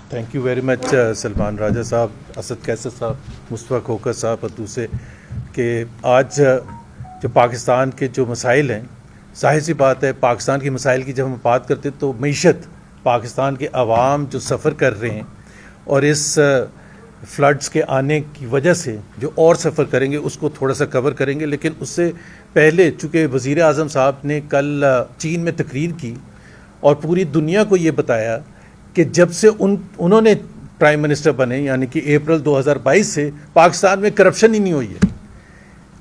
Thank you very much Salman Raja Sahab, Asad قیصر صاحب, مصطفیٰ کھوکر صاحب اور دوسرے, کہ آج جو پاکستان کے جو مسائل ہیں, ظاہر سی بات ہے پاکستان کے مسائل کی جب ہم بات کرتے ہیں تو معیشت, پاکستان کے عوام جو سفر کر رہے ہیں اور اس فلڈز کے آنے کی وجہ سے جو اور سفر کریں گے اس کو تھوڑا سا کور کریں گے. لیکن اس سے پہلے چونکہ وزیر اعظم صاحب نے کل چین میں تقریر کی اور پوری دنیا کو یہ بتایا کہ جب سے انہوں نے پرائم منسٹر بنے, یعنی کہ اپریل 2022 سے پاکستان میں کرپشن ہی نہیں ہوئی ہے.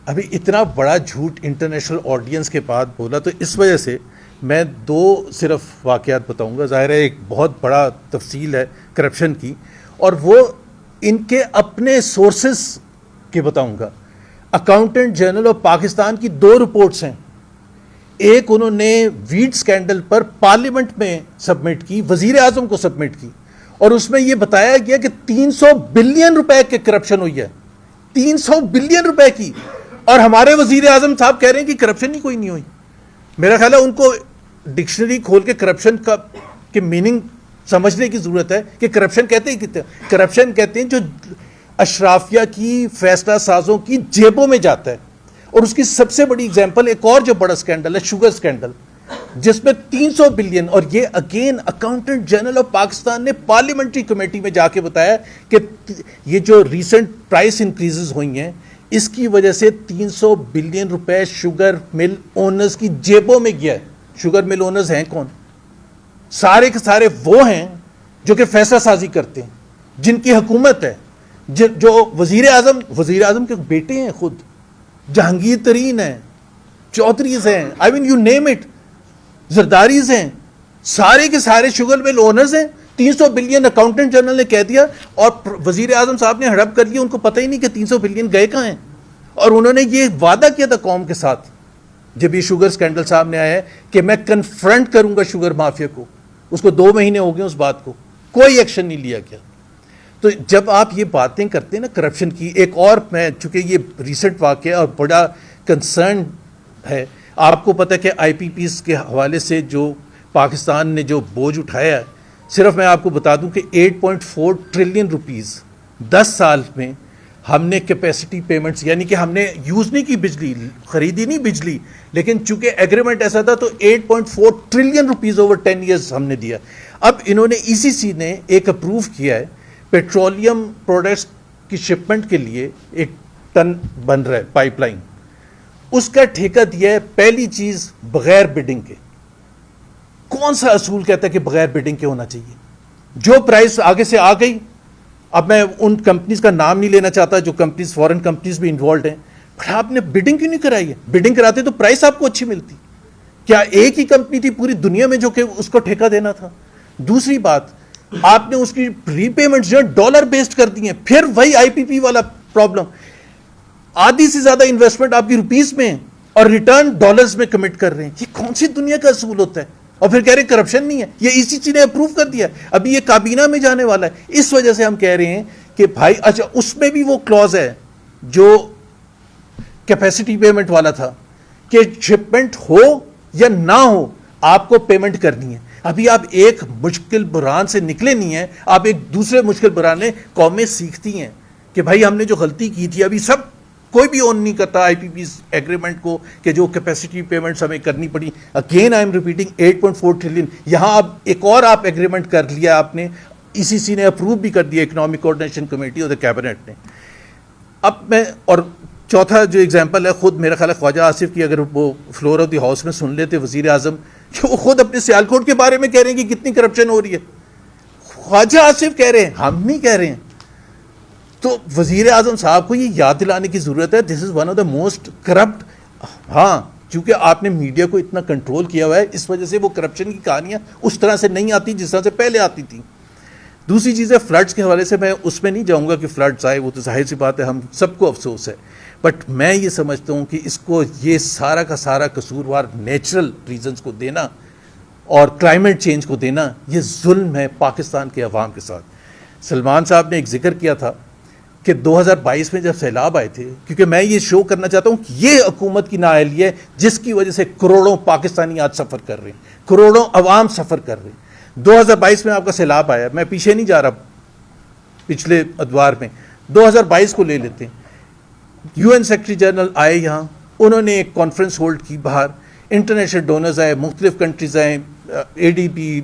ابھی اتنا بڑا جھوٹ انٹرنیشنل آڈینس کے بعد بولا, تو اس وجہ سے میں دو صرف واقعات بتاؤں گا. ظاہر ہے ایک بہت بڑا تفصیل ہے کرپشن کی, اور وہ ان کے اپنے سورسز کے بتاؤں گا. اکاؤنٹنٹ جنرل آف پاکستان کی 2 رپورٹس ہیں. ایک انہوں نے ویٹ سکینڈل پر پارلیمنٹ میں سبمٹ کی, وزیر اعظم کو سبمٹ کی, اور اس میں یہ بتایا گیا کہ 300 بلین روپے کے کرپشن ہوئی ہے, 300 بلین روپے کی. اور ہمارے وزیر اعظم صاحب کہہ رہے ہیں کہ کرپشن ہی کوئی نہیں ہوئی. میرا خیال ہے ان کو ڈکشنری کھول کے کرپشن کا کے میننگ سمجھنے کی ضرورت ہے کہ کرپشن کہتے ہیں کتنے. کرپشن کہتے ہیں جو اشرافیہ کی, فیصلہ سازوں کی جیبوں میں جاتا ہے. اور اس کی سب سے بڑی اگزامپل ایک اور جو بڑا سکینڈل ہے, شوگر سکینڈل, جس میں 300 بلین, اور یہ again accountant general of Pakistan نے پارلیمنٹری کمیٹی میں جا کے بتایا کہ یہ جو ریسنٹ پرائس انکریزز ہوئی ہیں اس کی وجہ سے 300 بلین روپے شوگر مل اونرز کی جیبوں میں گیا ہے. شوگر مل اونرز ہیں کون؟ سارے کے سارے وہ ہیں جو کہ فیصلہ سازی کرتے ہیں, جن کی حکومت ہے, جو وزیر اعظم کے بیٹے ہیں, خود جہانگیر ترین ہیں, چودھریز ہیں, آئی مین یو نیم اٹ, زرداریز ہیں, سارے کے سارے شوگر مل اونرز ہیں. 300 بلین اکاؤنٹنٹ جنرل نے کہہ دیا, اور وزیر اعظم صاحب نے ہڑپ کر لیا, ان کو پتہ ہی نہیں کہ 300 بلین گئے کہاں ہیں. اور انہوں نے یہ وعدہ کیا تھا قوم کے ساتھ جب یہ شوگر سکینڈل سامنے آیا ہے کہ میں کنفرنٹ کروں گا شوگر مافیا کو. اس کو 2 مہینے ہو گئے اس بات کو, کوئی ایکشن نہیں لیا گیا. تو جب آپ یہ باتیں کرتے ہیں نا کرپشن کی, ایک اور میں چونکہ یہ ریسنٹ واقعہ اور بڑا کنسرن ہے, آپ کو پتہ ہے کہ آئی پی پیز کے حوالے سے جو پاکستان نے جو بوجھ اٹھایا ہے, صرف میں آپ کو بتا دوں کہ 8.4 ٹریلین روپیز 10 سال میں ہم نے کیپیسٹی پیمنٹس, یعنی کہ ہم نے یوز نہیں کی بجلی, خریدی نہیں بجلی, لیکن چونکہ ایگریمنٹ ایسا تھا تو 8.4 ٹریلین روپیز اوور 10 ایئرز ہم نے دیا. اب انہوں نے ECC نے ایک اپروو کیا ہے پیٹرولیم پروڈکٹس کی شپمنٹ کے لیے 1 ٹن بن رہا ہے پائپ لائن, اس کا ٹھیکہ دیا ہے پہلی چیز بغیر بڈنگ کے. کون سا اصول کہتا ہے کہ بغیر بڈنگ کے ہونا چاہیے؟ جو پرائس آگے سے آ گئی, اب میں ان کمپنیز کا نام نہیں لینا چاہتا جو کمپنیز فورن کمپنیز بھی انوالوڈ ہیں, پر آپ نے بڈنگ کیوں نہیں کرائی ہے؟ بڈنگ کراتے تو پرائس آپ کو اچھی ملتی. کیا ایک ہی کمپنی تھی پوری دنیا میں جو کہ اس کو ٹھیکہ دینا تھا؟ دوسری بات, آپ نے اس کی ری پیمنٹ جو ڈالر بیسڈ کر دی ہیں. پھر وہی IPP والا پرابلم, آدھی سے زیادہ انویسٹمنٹ آپ کی روپیز میں اور ریٹرن ڈالرز میں کمٹ کر رہے ہیں. یہ کون سی دنیا کا اصول ہوتا ہے؟ اور پھر کہہ رہے ہیں کرپشن نہیں ہے. یہ ECC نے اپروو کر دیا, ابھی یہ کابینہ میں جانے والا ہے. اس وجہ سے ہم کہہ رہے ہیں کہ بھائی اچھا اس میں بھی وہ کلوز ہے جو کیپیسٹی پیمنٹ والا تھا کہ شپمنٹ ہو یا نہ ہو آپ کو پیمنٹ کرنی ہے. ابھی آپ ایک مشکل بحران سے نکلے نہیں ہیں, آپ ایک دوسرے مشکل بحران میں قومیں سیکھتی ہیں کہ بھائی ہم نے جو غلطی کی تھی, ابھی سب کوئی بھی اون نہیں کرتا IPP ایگریمنٹ کو کہ جو کیپیسٹی پیمنٹس ہمیں کرنی پڑی. Again I am repeating 8.4 trillion. یہاں اب ایک اور آپ ایگریمنٹ کر لیا آپ نے, ECC نے اپروو بھی کر دیا, اکنامک کوآرڈینیشن کمیٹی اور کیبنٹ نے. اب میں اور چوتھا جو ایگزامپل ہے, خود میرا خیال ہے خواجہ آصف کی اگر وہ فلور آف دی ہاؤس میں سن لیتے وزیر اعظم, کہ وہ خود اپنے سیالکوٹ کے بارے میں کہہ رہے ہیں کہ کتنی کرپشن ہو رہی ہے. خواجہ آصف کہہ رہے ہیں, ہم نہیں کہہ رہے ہیں. تو وزیر اعظم صاحب کو یہ یاد دلانے کی ضرورت ہے, this is one of the most corrupt. ہاں چونکہ آپ نے میڈیا کو اتنا کنٹرول کیا ہوا ہے, اس وجہ سے وہ کرپشن کی کہانیاں اس طرح سے نہیں آتی جس طرح سے پہلے آتی تھیں. دوسری چیز ہے فلڈس کے حوالے سے, میں اس میں نہیں جاؤں گا کہ فلڈس آئے, وہ تو ظاہر سی بات ہے, ہم سب کو افسوس ہے. بٹ میں یہ سمجھتا ہوں کہ اس کو یہ سارا کا سارا قصوروار نیچرل ریزنز کو دینا اور کلائمیٹ چینج کو دینا, یہ ظلم ہے پاکستان کے عوام کے ساتھ. سلمان صاحب نے ایک ذکر کیا تھا کہ 2022 میں جب سیلاب آئے تھے, کیونکہ میں یہ شو کرنا چاہتا ہوں کہ یہ حکومت کی نااہلی ہے جس کی وجہ سے کروڑوں پاکستانی آج سفر کر رہے ہیں, کروڑوں عوام سفر کر رہے ہیں. 2022 میں آپ کا سیلاب آیا, میں پیچھے نہیں جا رہا, پچھلے ادوار میں 2022 کو لے لیتے ہیں. یو این سیکرٹری جنرل آئے یہاں, انہوں نے ایک کانفرنس ہولڈ کی باہر, انٹرنیشنل ڈونرز آئے, مختلف کنٹریز آئے, A D B,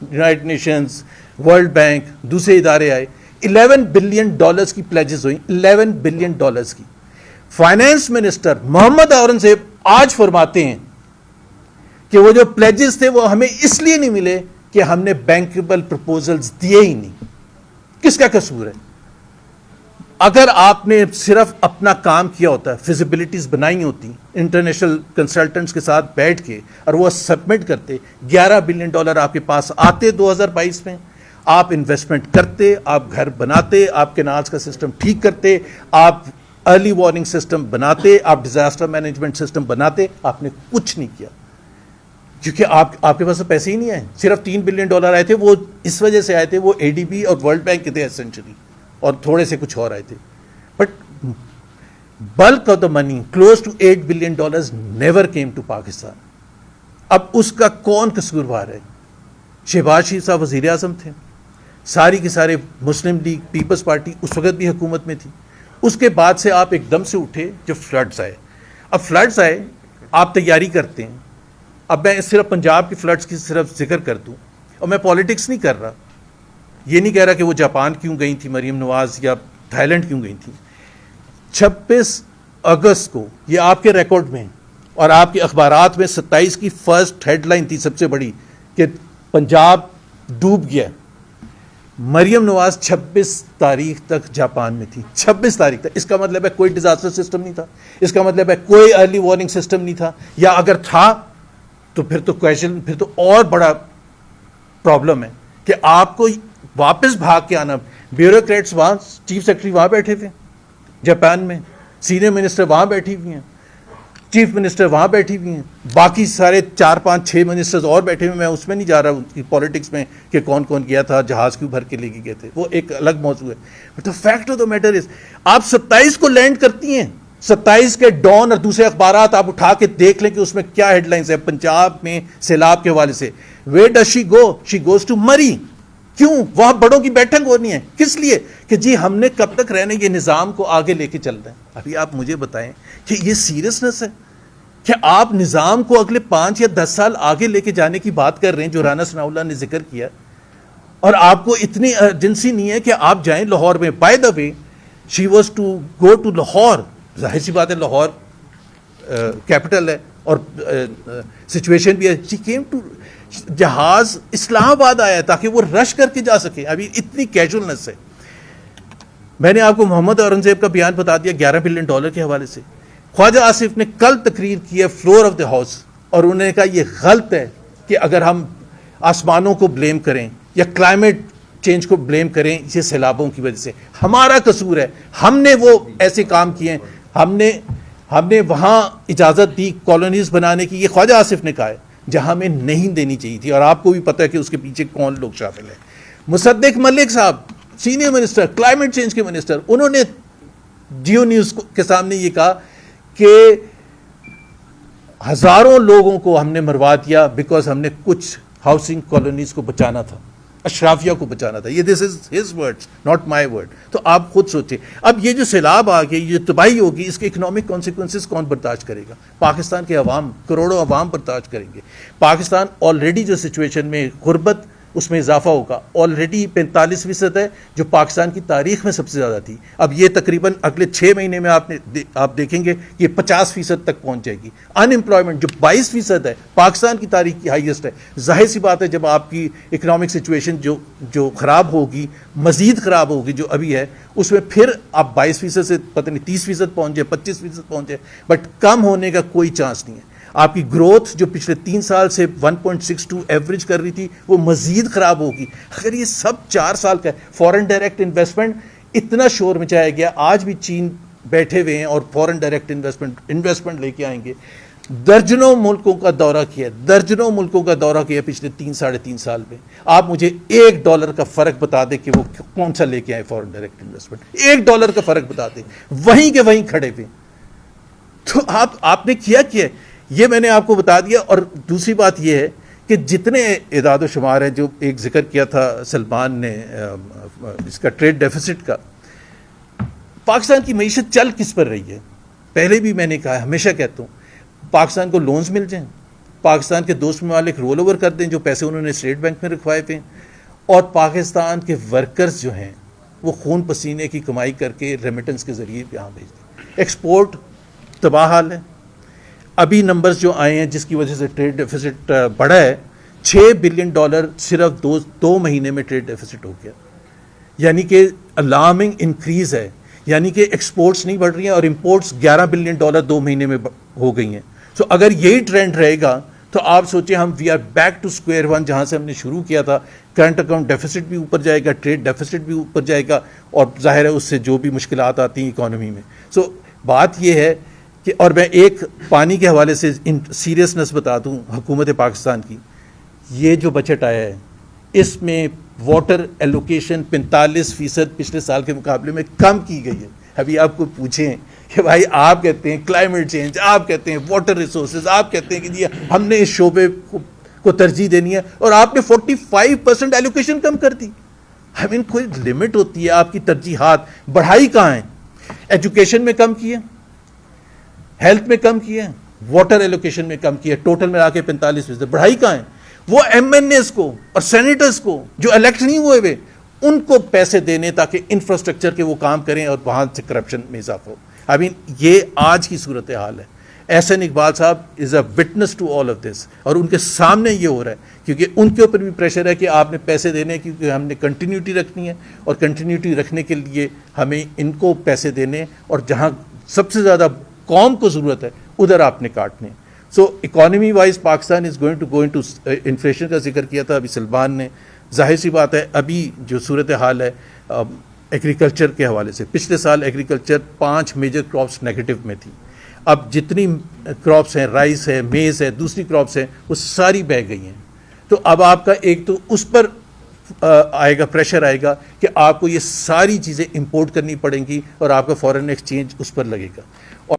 United Nations, World Bank, دوسرے ادارے آئے. $11 بلین کی پلیجز ہوئیں, $11 بلین کی. فائنانس منسٹر محمد اورنگزیب آج فرماتے ہیں کہ وہ جو پلیجز تھے وہ ہمیں اس لیے نہیں ملے کہ ہم نے بینکیبل پرپوزلز دیے ہی نہیں. کس کا قصور ہے؟ اگر آپ نے صرف اپنا کام کیا ہوتا, فیزیبلٹیز بنائی ہوتی انٹرنیشنل کنسلٹنٹس کے ساتھ بیٹھ کے, اور وہ سبمٹ کرتے, $11 بلین آپ کے پاس آتے 2022 میں, آپ انویسٹمنٹ کرتے, آپ گھر بناتے, آپ کینالز کا سسٹم ٹھیک کرتے, آپ ارلی وارننگ سسٹم بناتے, آپ ڈیزاسٹر مینجمنٹ سسٹم بناتے. آپ نے کچھ نہیں کیا کیونکہ آپ کے پاس تو پیسے ہی نہیں آئے. صرف $3 بلین آئے تھے, وہ اس وجہ سے آئے تھے, وہ اے ڈی بی اور ورلڈ بینک کے تھے اسینشلی, اور تھوڑے سے کچھ اور آئے تھے. But bulk of the money close to $8 billion never came to Pakistan. اب اس کا کون قصوروار ہے؟ شہباز شریف صاحب وزیر اعظم تھے, ساری کے سارے مسلم لیگ, پیپلز پارٹی اس وقت بھی حکومت میں تھی. اس کے بعد سے آپ ایک دم سے اٹھے جو فلڈز آئے. اب فلڈز آئے, آپ تیاری کرتے ہیں. اب میں صرف پنجاب کی فلڈز کی صرف ذکر کر دوں, اور میں پالیٹکس نہیں کر رہا, یہ نہیں کہہ رہا کہ وہ جاپان کیوں گئی تھی مریم نواز یا تھائی لینڈ کیوں گئی تھی. 26 اگست کو یہ آپ کے ریکارڈ میں اور آپ کے اخبارات میں 27 کی فرسٹ ہیڈ لائن تھی سب سے بڑی کہ پنجاب ڈوب گیا. مریم نواز 26 تاریخ تک جاپان میں تھی, 26 تاریخ تک. اس کا مطلب ہے کوئی ڈیزاسٹر سسٹم نہیں تھا, اس کا مطلب ہے کوئی ارلی وارننگ سسٹم نہیں تھا, یا اگر تھا تو پھر تو اور بڑا پرابلم ہے کہ آپ کو واپس بھاگ کے آنا. بیوروکریٹس وہاں, چیف سیکرٹری وہاں بیٹھے ہوئے جاپان میں, سینئر منسٹر وہاں بیٹھی ہوئی ہیں, چیف منسٹر وہاں بیٹھی ہوئی ہیں, باقی سارے 4 5 6 منسٹرز اور بیٹھے ہوئے. میں اس میں نہیں جا رہا ہوں پالیٹکس میں کہ کون کون گیا تھا, جہاز کیوں بھر کے لے کے گئے تھے, وہ ایک الگ موضوع ہے. But the fact of the matter is آپ 27 کو لینڈ کرتی ہیں, 27 کے ڈان اور دوسرے اخبارات آپ اٹھا کے دیکھ لیں کہ اس میں کیا ہیڈ لائنز ہیں پنجاب میں سیلاب کے حوالے سے. Where does she go? She goes to Murree. کیوں؟ وہاں بڑوں کی بیٹھک ہونی ہے. کس لیے؟ کہ جی ہم نے کب تک رہنے, یہ نظام کو آگے لے کے چل رہے ہیں. ابھی آپ مجھے بتائیں کہ یہ سیریسنس ہے کہ آپ نظام کو اگلے 5 یا 10 سال آگے لے کے جانے کی بات کر رہے ہیں, جو رانا ثناء اللہ نے ذکر کیا, اور آپ کو اتنی ارجنسی نہیں ہے کہ آپ جائیں لاہور میں. By the way she was to go to Lahore, ظاہر سی بات ہے لاہور کیپٹل ہے اور سچویشن بھی ہے. شی کیم ٹو, جہاز اسلام آباد آیا تاکہ وہ رش کر کے جا سکے. ابھی اتنی کیجولنس ہے. میں نے آپ کو محمد اورنگزیب کا بیان بتا دیا $11 بلین کے حوالے سے. خواجہ آصف نے کل تقریر کی ہے فلور آف دا ہاؤس, اور انہوں نے کہا یہ غلط ہے کہ اگر ہم آسمانوں کو بلیم کریں یا کلائمیٹ چینج کو بلیم کریں, یہ سیلابوں کی وجہ سے ہمارا قصور ہے, ہم نے وہ ایسے کام کیے, ہم نے وہاں اجازت دی کالونیز بنانے کی, یہ خواجہ آصف نے کہا ہے, جہاں ہمیں نہیں دینی چاہیے تھی. اور آپ کو بھی پتہ ہے کہ اس کے پیچھے کون لوگ شامل ہیں. مصدق ملک صاحب, سینئر منسٹر, کلائمیٹ چینج کے منسٹر, انہوں نے جیو نیوز کے سامنے یہ کہا کہ ہزاروں لوگوں کو ہم نے مروا دیا بیکاز ہم نے کچھ ہاؤسنگ کالونیز کو بچانا تھا, اشرافیہ کو بچانا تھا. یہ this is his words, not my word. تو آپ خود سوچیں, اب یہ جو سیلاب آ گئی, یہ تباہی ہوگی, اس کے اکنامک کانسیکوینسز کون برداشت کرے گا؟ پاکستان کے عوام, کروڑوں عوام برداشت کریں گے. پاکستان آلریڈی جو سچویشن میں غربت, اس میں اضافہ ہوگا. آلریڈی 45% ہے جو پاکستان کی تاریخ میں سب سے زیادہ تھی. اب یہ تقریباً اگلے 6 مہینے میں آپ دیکھیں گے کہ 50% تک پہنچ جائے گی. ان امپلائمنٹ جو 22% ہے, پاکستان کی تاریخ کی ہائیسٹ ہے. ظاہر سی بات ہے جب آپ کی اکنامک سچویشن جو خراب ہوگی, مزید خراب ہوگی جو ابھی ہے, اس میں پھر آپ 22% سے پتہ نہیں 30% پہنچ جائے, 25% پہنچ جائے, بٹ کم ہونے کا کوئی چانس نہیں ہے. آپ کی گروتھ جو پچھلے 3 سال سے 1.62 ایوریج کر رہی تھی, وہ مزید خراب ہوگی. اگر یہ سب 4 سال کا ہے. فورن ڈائریکٹ انویسٹمنٹ اتنا شور مچایا گیا, آج بھی چین بیٹھے ہوئے ہیں اور فورن ڈائریکٹ انویسٹمنٹ لے کے آئیں گے. درجنوں ملکوں کا دورہ کیا پچھلے 3 ساڑھے 3 سال میں. آپ مجھے $1 کا فرق بتا دیں کہ وہ کون سا لے کے آئے فورن ڈائریکٹ انویسٹمنٹ. $1 کا فرق بتا دیں, وہیں کے وہیں کھڑے ہوئے. تو آپ نے کیا یہ میں نے آپ کو بتا دیا. اور دوسری بات یہ ہے کہ جتنے اعداد و شمار ہیں جو ایک ذکر کیا تھا سلمان نے اس کا ٹریڈ ڈیفیسٹ کا، پاکستان کی معیشت چل کس پر رہی ہے؟ پہلے بھی میں نے کہا، ہمیشہ کہتا ہوں، پاکستان کو لونز مل جائیں، پاکستان کے دوست ممالک رول اوور کر دیں جو پیسے انہوں نے اسٹیٹ بینک میں رکھوائے تھے، اور پاکستان کے ورکرز جو ہیں وہ خون پسینے کی کمائی کر کے ریمیٹنس کے ذریعے یہاں بھیج دیں۔ ایکسپورٹ تباہ حال ہے۔ ابھی نمبرز جو آئے ہیں جس کی وجہ سے ٹریڈ ڈیفیسٹ بڑھا ہے، $6 بلین صرف دو مہینے میں ٹریڈ ڈیفیسٹ ہو گیا، یعنی کہ الارمنگ انکریز ہے، یعنی کہ ایکسپورٹس نہیں بڑھ رہی ہیں اور امپورٹس $11 بلین 2 مہینے میں ہو گئی ہیں۔ سو اگر یہی ٹرینڈ رہے گا تو آپ سوچیں ہم we are back to square one, جہاں سے ہم نے شروع کیا تھا۔ کرنٹ اکاؤنٹ ڈیفیسٹ بھی اوپر جائے گا، ٹریڈ ڈیفیسٹ بھی اوپر جائے گا، اور ظاہر ہے اس سے جو بھی مشکلات آتی ہیں اکانومی میں۔ سو بات یہ ہے کہ، اور میں ایک پانی کے حوالے سے سیریسنس بتا دوں حکومت پاکستان کی، یہ جو بجٹ آیا ہے اس میں واٹر ایلوکیشن 45% پچھلے سال کے مقابلے میں کم کی گئی ہے۔ ابھی آپ کو پوچھیں کہ بھائی آپ کہتے ہیں کلائمیٹ چینج، آپ کہتے ہیں واٹر ریسورسز، آپ کہتے ہیں کہ جی ہم نے اس شعبے کو ترجیح دینی ہے، اور آپ نے 45% ایلوکیشن کم کر دی۔ I mean کوئی لمٹ ہوتی ہے آپ کی ترجیحات۔ بڑھائی کہاں ہے؟ ایجوکیشن میں کم کی ہے، ہیلتھ میں کم کی ہے، واٹر ایلوکیشن میں کم کی ہے، ٹوٹل میں آ کے 45%۔ بڑھائی کہاں ہے؟ وہ ایم این ایز کو اور سینیٹرز کو جو الیکٹ نہیں ہوئے ہوئے، ان کو پیسے دینے تاکہ انفراسٹرکچر کے وہ کام کریں اور وہاں سے کرپشن میں اضافہ ہو۔ I mean یہ آج کی صورتحال ہے۔ Ahsan Iqbal Sahab is a witness to all of this, اور ان کے سامنے یہ ہو رہا ہے، کیونکہ ان کے اوپر بھی پریشر ہے کہ آپ نے پیسے دینے، کیونکہ ہم نے کنٹینیوٹی رکھنی ہے، اور کنٹینیوٹی رکھنے کے لیے ہمیں ان کو پیسے دینے، اور جہاں سب سے زیادہ قوم کو ضرورت ہے ادھر آپ نے کاٹنے۔ So economy wise Pakistan is going to inflation کا ذکر کیا تھا ابھی سلمان نے۔ ظاہر سی بات ہے ابھی جو صورتحال ہے ایگریکلچر کے حوالے سے، پچھلے سال ایگریکلچر 5 میجر کراپس نیگیٹو میں تھی، اب جتنی کراپس ہیں، رائس ہے، میز ہے، دوسری کراپس ہیں، وہ ساری بہہ گئی ہیں۔ تو اب آپ کا ایک تو اس پر آئے گا، پریشر آئے گا کہ آپ کو یہ ساری چیزیں امپورٹ کرنی پڑیں گی، اور آپ کا فارن ایکسچینج اس پر لگے گا۔ اور